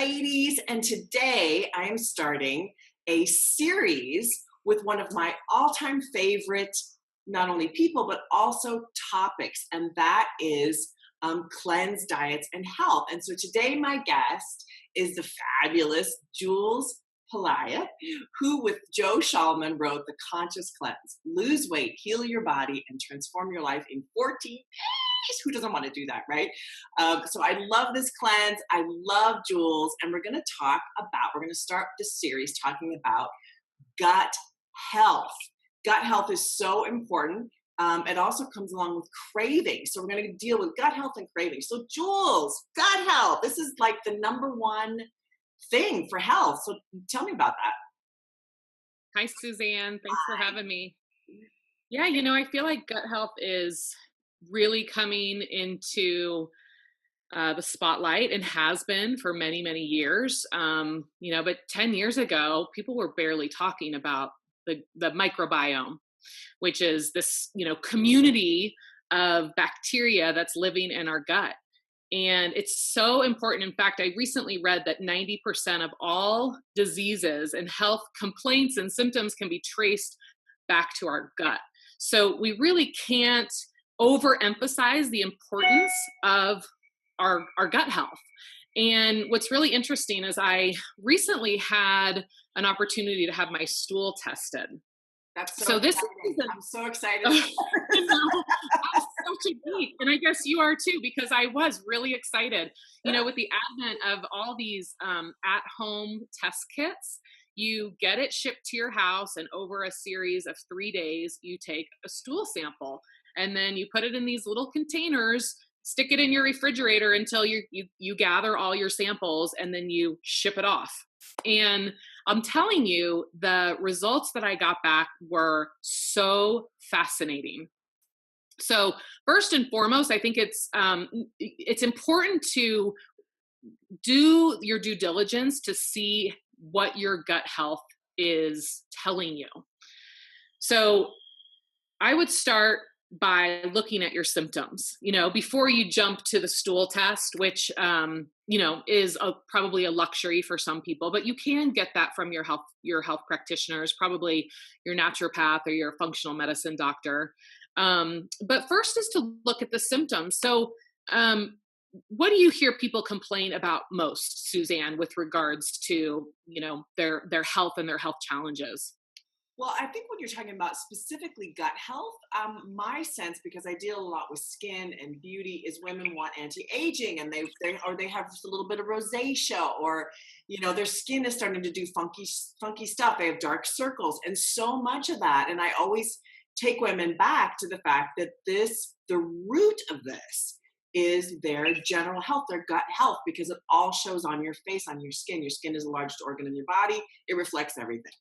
ladies, and today I am starting a series with one of my all-time favorite, not only people, but also topics, and that is cleanse, diets, and health. And so today my guest is the fabulous Jules Palaya, who with Joe Shaman wrote The Conscious Cleanse, Lose Weight, Heal Your Body, and Transform Your Life in 14 days. Who doesn't want to do that, right? So I love this cleanse. I love Jules. And we're going to start this series talking about gut health. Gut health is so important. It also comes along with craving. So we're going to deal with gut health and craving. So Jules, gut health, this is like the number one thing for health. So tell me about that. Hi, Suzanne. Thanks for having me. Yeah, I feel like gut health is really coming into the spotlight and has been for many, many years. But 10 years ago, people were barely talking about the microbiome, which is this, community of bacteria that's living in our gut. And it's so important. In fact, I recently read that 90% of all diseases and health complaints and symptoms can be traced back to our gut. So we really can't overemphasize the importance of our gut health. And what's really interesting is I recently had an opportunity to have my stool tested. That's So this exciting. is I'm so excited. I'm such a geek, and I guess you are too, because I was really excited. With the advent of all these at-home test kits, you get it shipped to your house, and over a series of 3 days, you take a stool sample, and then you put it in these little containers, stick it in your refrigerator until you gather all your samples, and then you ship it off. And I'm telling you, the results that I got back were so fascinating. So first and foremost, I think it's important to do your due diligence to see what your gut health is telling you. So I would start by looking at your symptoms, before you jump to the stool test, which, is probably a luxury for some people, but you can get that from your health practitioners, probably your naturopath or your functional medicine doctor. But first is to look at the symptoms. So, what do you hear people complain about most, Suzanne, with regards to, their health and their health challenges? Well, I think when you're talking about specifically gut health, my sense, because I deal a lot with skin and beauty, is women want anti-aging, and they have just a little bit of rosacea, or their skin is starting to do funky stuff. They have dark circles, and so much of that. And I always take women back to the fact that the root of this is their general health, their gut health, because it all shows on your face, on your skin. Your skin is the largest organ in your body. It reflects everything.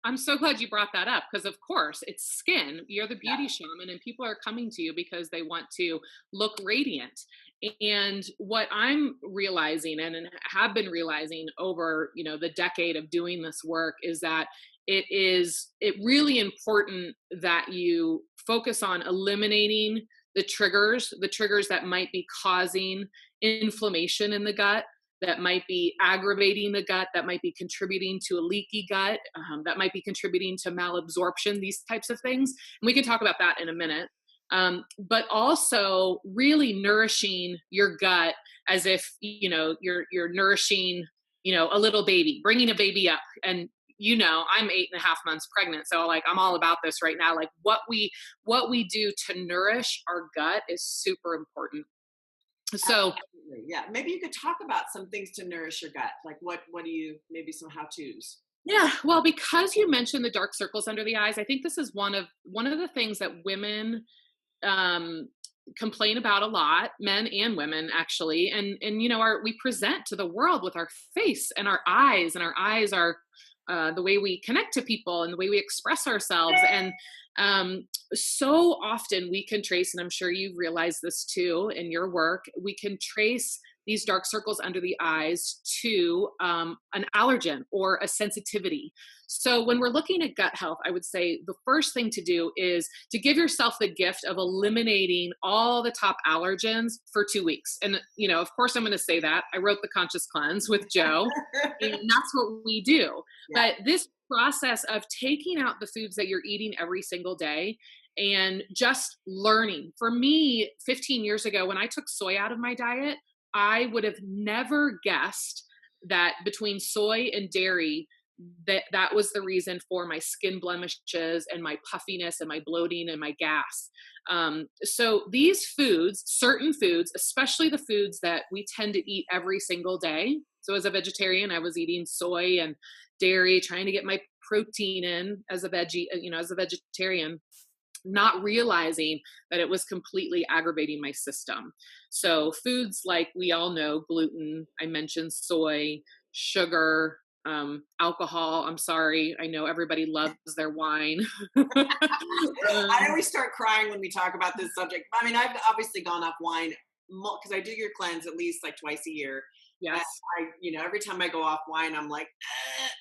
I'm so glad you brought that up, because of course it's skin. You're the beauty Yeah. shaman, and people are coming to you because they want to look radiant. And what I'm realizing and have been realizing over, the decade of doing this work is that it really important that you focus on eliminating the triggers that might be causing inflammation in the gut, that might be aggravating the gut, that might be contributing to a leaky gut, that might be contributing to malabsorption, these types of things. And we can talk about that in a minute. But also really nourishing your gut as if, you're nourishing, a little baby, bringing a baby up. And, I'm 8.5 months pregnant. So like, I'm all about this right now. Like what we do to nourish our gut is super important. So Absolutely. Yeah. Maybe you could talk about some things to nourish your gut. Like what do you, maybe some how-tos? yeah, well, because you mentioned the dark circles under the eyes, I think this is one of the things that women complain about a lot, men and women actually. And we present to the world with our face and our eyes are the way we connect to people and the way we express ourselves. And so often we can trace, and I'm sure you've realized this too in your work, we can trace these dark circles under the eyes to an allergen or a sensitivity. So when we're looking at gut health, I would say the first thing to do is to give yourself the gift of eliminating all the top allergens for 2 weeks. And, of course, I'm going to say that. I wrote The Conscious Cleanse with Joe, and that's what we do. Yeah. But this process of taking out the foods that you're eating every single day and just learning. For me, 15 years ago, when I took soy out of my diet, I would have never guessed that between soy and dairy, that was the reason for my skin blemishes and my puffiness and my bloating and my gas. So these foods, certain foods, especially the foods that we tend to eat every single day. So as a vegetarian, I was eating soy and dairy, trying to get my protein in as a veggie, as a vegetarian, not realizing that it was completely aggravating my system. So foods like we all know, gluten, I mentioned soy, sugar, alcohol. I'm sorry. I know everybody loves their wine. I um, always start crying when we talk about this subject. I mean, I've obviously gone off wine because I do your cleanse at least like twice a year. And yes. every time I go off wine, I'm like,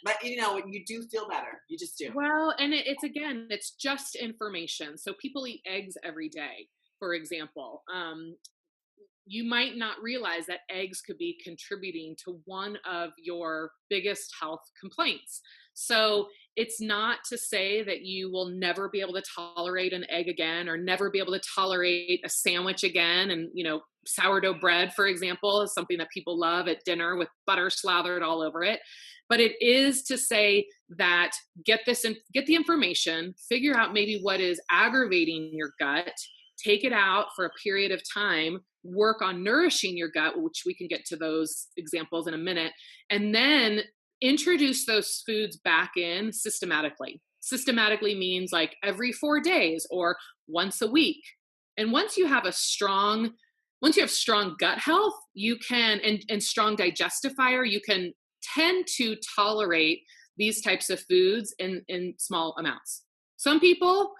but you do feel better. You just do. Well, and it's again, it's just information. So people eat eggs every day, for example. You might not realize that eggs could be contributing to one of your biggest health complaints. So it's not to say that you will never be able to tolerate an egg again or never be able to tolerate a sandwich again. And, sourdough bread, for example, is something that people love at dinner with butter slathered all over it. But it is to say that get the information, figure out maybe what is aggravating your gut, take it out for a period of time, work on nourishing your gut, which we can get to those examples in a minute, and then introduce those foods back in systematically. Systematically means like every 4 days or once a week. And once you have strong gut health, you can, and strong digestifier, you can tend to tolerate these types of foods in small amounts. Some people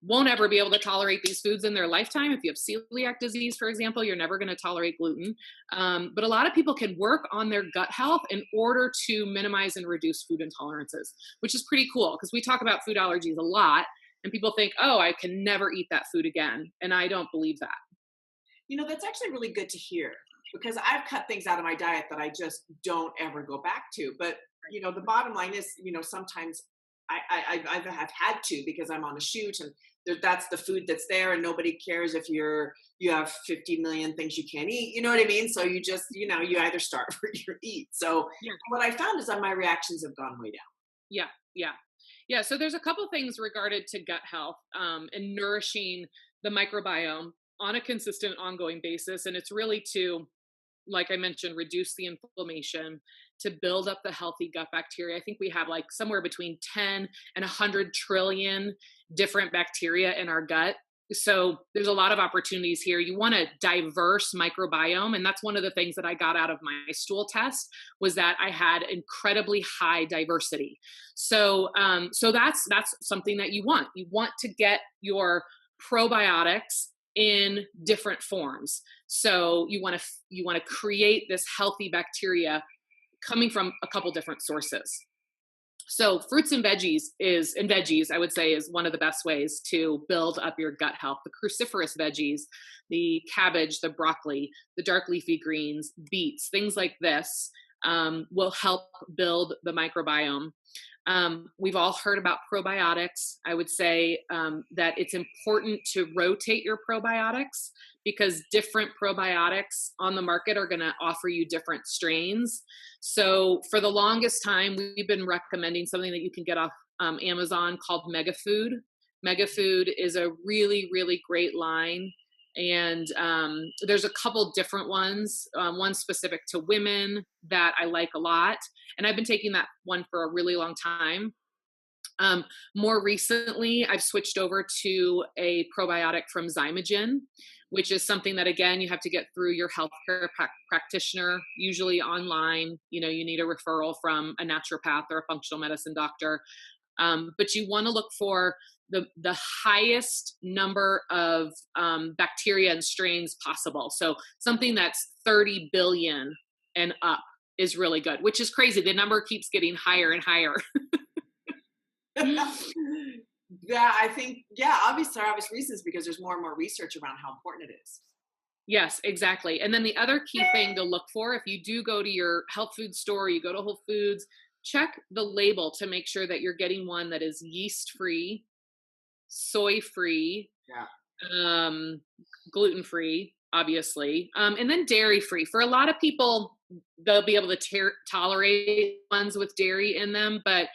won't ever be able to tolerate these foods in their lifetime. If you have celiac disease, for example, you're never going to tolerate gluten. But a lot of people can work on their gut health in order to minimize and reduce food intolerances, which is pretty cool because we talk about food allergies a lot and people think, oh, I can never eat that food again. And I don't believe that. That's actually really good to hear because I've cut things out of my diet that I just don't ever go back to. But the bottom line is, sometimes I've had to because I'm on a shoot and that's the food that's there, and nobody cares if you have 50 million things you can't eat. You know what I mean? So you just you either starve or you eat. So Yeah. what I found is that my reactions have gone way down. Yeah. Yeah. Yeah. So there's a couple things regarded to gut health and nourishing the microbiome on a consistent, ongoing basis. And it's really to, like I mentioned, reduce the inflammation, to build up the healthy gut bacteria. I think we have like somewhere between 10 and 100 trillion different bacteria in our gut. So there's a lot of opportunities here. You want a diverse microbiome. And that's one of the things that I got out of my stool test was that I had incredibly high diversity. So that's something that you want. You want to get your probiotics in different forms. So you want to create this healthy bacteria coming from a couple different sources. So fruits and veggies, I would say, is one of the best ways to build up your gut health. The cruciferous veggies, the cabbage, the broccoli, the dark leafy greens, beets, things like this will help build the microbiome. We've all heard about probiotics. I would say that it's important to rotate your probiotics because different probiotics on the market are going to offer you different strains. So for the longest time, we've been recommending something that you can get off Amazon called Megafood. Megafood is a really, really great line. And there's a couple different ones, one specific to women that I like a lot. And I've been taking that one for a really long time. More recently, I've switched over to a probiotic from Zymogen, which is something that, again, you have to get through your healthcare practitioner, usually online. You need a referral from a naturopath or a functional medicine doctor. But you want to look for the highest number of bacteria and strains possible. So something that's 30 billion and up is really good, which is crazy. The number keeps getting higher and higher. Yeah, I think, yeah, obviously, obvious reasons, because there's more and more research around how important it is. Yes, exactly. And then the other key thing to look for, if you do go to your health food store, you go to Whole Foods, check the label to make sure that you're getting one that is yeast free, soy free, Yeah. um, gluten free, obviously, and then dairy free. For a lot of people, they'll be able to tolerate ones with dairy in them, but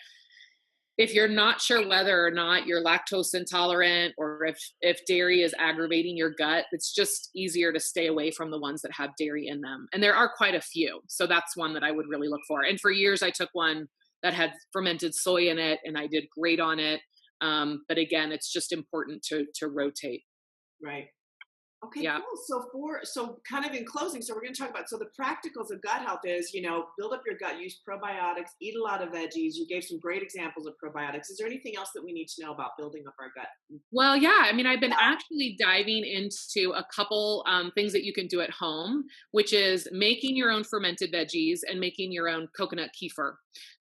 if you're not sure whether or not you're lactose intolerant, or if dairy is aggravating your gut, it's just easier to stay away from the ones that have dairy in them. And there are quite a few. So that's one that I would really look for. And for years I took one that had fermented soy in it and I did great on it. But again, it's just important to rotate. Right. Okay, Yeah. cool. So kind of in closing, so we're going to talk about, so the practicals of gut health is, build up your gut, use probiotics, eat a lot of veggies. You gave some great examples of probiotics. Is there anything else that we need to know about building up our gut? Well, yeah, I mean, I've been actually diving into a couple things that you can do at home, which is making your own fermented veggies and making your own coconut kefir.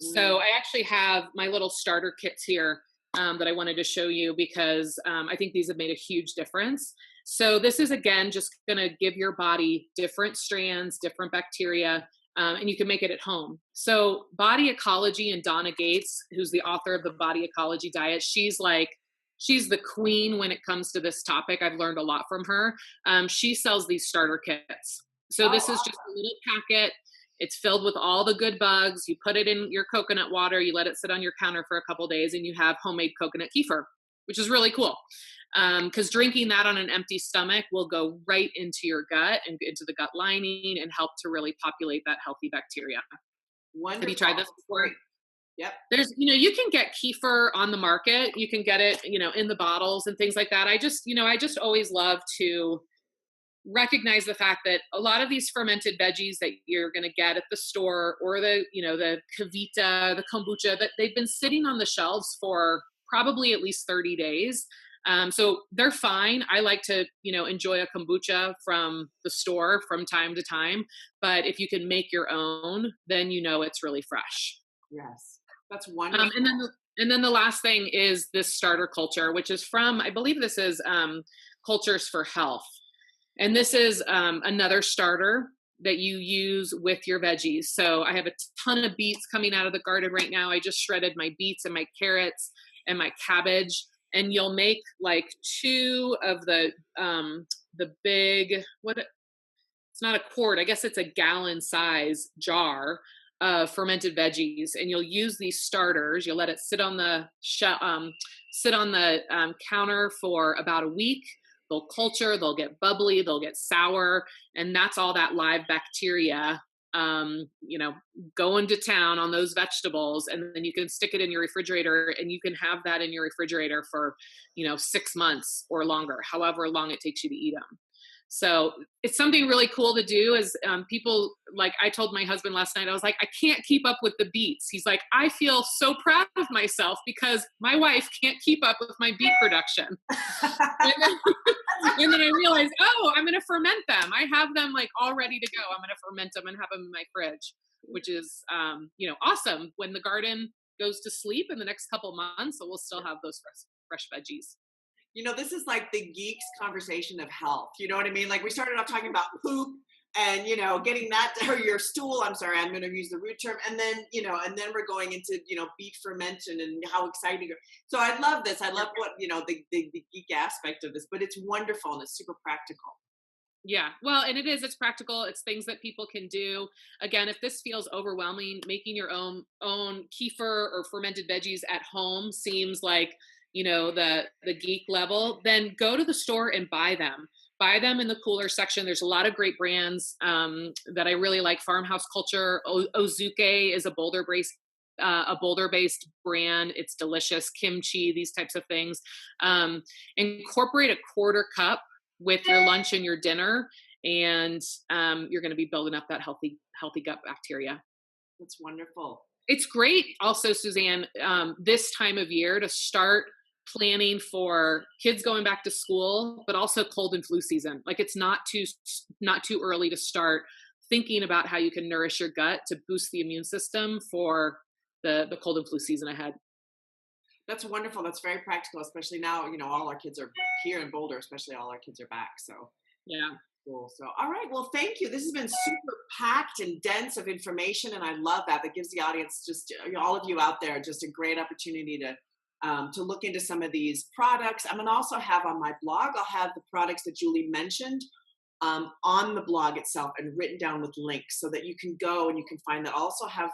Mm, So I actually have my little starter kits here that I wanted to show you because I think these have made a huge difference. So this is, again, just going to give your body different strands, different bacteria, and you can make it at home. So Body Ecology, and Donna Gates, who's the author of the Body Ecology Diet, she's the queen when it comes to this topic. I've learned a lot from her. She sells these starter kits. So this is oh, just a little packet. It's filled with all the good bugs. You put it in your coconut water, you let it sit on your counter for a couple days, and you have homemade coconut kefir, which is really cool. Because drinking that on an empty stomach will go right into your gut and into the gut lining and help to really populate that healthy bacteria. Have you wonderful. tried this before? Great. Yep. You can get kefir on the market. You can get it, in the bottles and things like that. I just always love to recognize the fact that a lot of these fermented veggies that you're going to get at the store, or the Kavita, the kombucha, that they've been sitting on the shelves for probably at least 30 days. So they're fine. I like to, enjoy a kombucha from the store from time to time. But if you can make your own, then it's really fresh. Yes. That's wonderful. And then the last thing is this starter culture, which is from, I believe this is Cultures for Health. And this is another starter that you use with your veggies. So I have a ton of beets coming out of the garden right now. I just shredded my beets and my carrots and my cabbage. And you'll make like two of the big, it's not a quart, I guess it's a gallon size jar of fermented veggies, and you'll use these starters. You'll let it sit on the counter for about a week. They'll culture, they'll get bubbly, they'll get sour, and that's all that live bacteria going to town on those vegetables. And then you can stick it in your refrigerator, and you can have that in your refrigerator for 6 months or longer, however long it takes you to eat them. So it's something really cool to do. Is people, like, I told my husband last night, I was like, I can't keep up with the beets. He's like, I feel so proud of myself because my wife can't keep up with my beet production. And then, and then I realized, I'm going to ferment them. I have them like all ready to go. I'm going to ferment them and have them in my fridge, which is, awesome. When the garden goes to sleep in the next couple months, so we'll still have those fresh veggies. This is like the geeks conversation of health. You know what I mean? Like, we started off talking about poop and, getting that, or your stool. I'm sorry, I'm going to use the root term. And then, and then we're going into, beet fermentation and how exciting. So I love this. I love what, the geek aspect of this, but it's wonderful and it's super practical. Yeah, well, and it's practical. It's things that people can do. Again, if this feels overwhelming, making your own kefir or fermented veggies at home seems like, the geek level, then go to the store and buy them. Buy them in the cooler section. There's a lot of great brands that I really like. Farmhouse Culture, Ozuke is a Boulder-based brand. It's delicious. Kimchi, these types of things. Incorporate a quarter cup with your lunch and your dinner, and you're going to be building up that healthy gut bacteria. That's wonderful. It's great also, Suzanne, this time of year to start planning for kids going back to school, but also cold and flu season. Like it's not too early to start thinking about how you can nourish your gut to boost the immune system for the cold and flu season ahead. That's wonderful. That's very practical, especially now, all our kids are here in Boulder, especially all our kids are back. So Yeah. cool. So, all right. Well, thank you. This has been super packed and dense of information, and I love that. That gives the audience, just all of you out there, just a great opportunity to look into some of these products. I'm gonna also have on my blog. I'll have the products that Julie mentioned on the blog itself and written down with links so that you can go and you can find that. I also have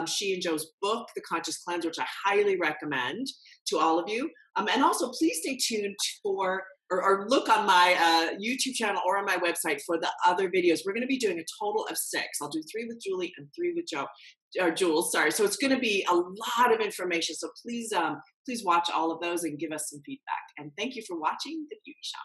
she and Joe's book, The Conscious Cleanse, which I highly recommend to all of you. And also, please stay tuned for or look on my YouTube channel or on my website for the other videos. We're going to be doing a total of 6. I'll do 3 with Julie and 3 with Joe, or Jules. Sorry. So it's going to be a lot of information. So please watch all of those and give us some feedback. And thank you for watching The Beauty Shop.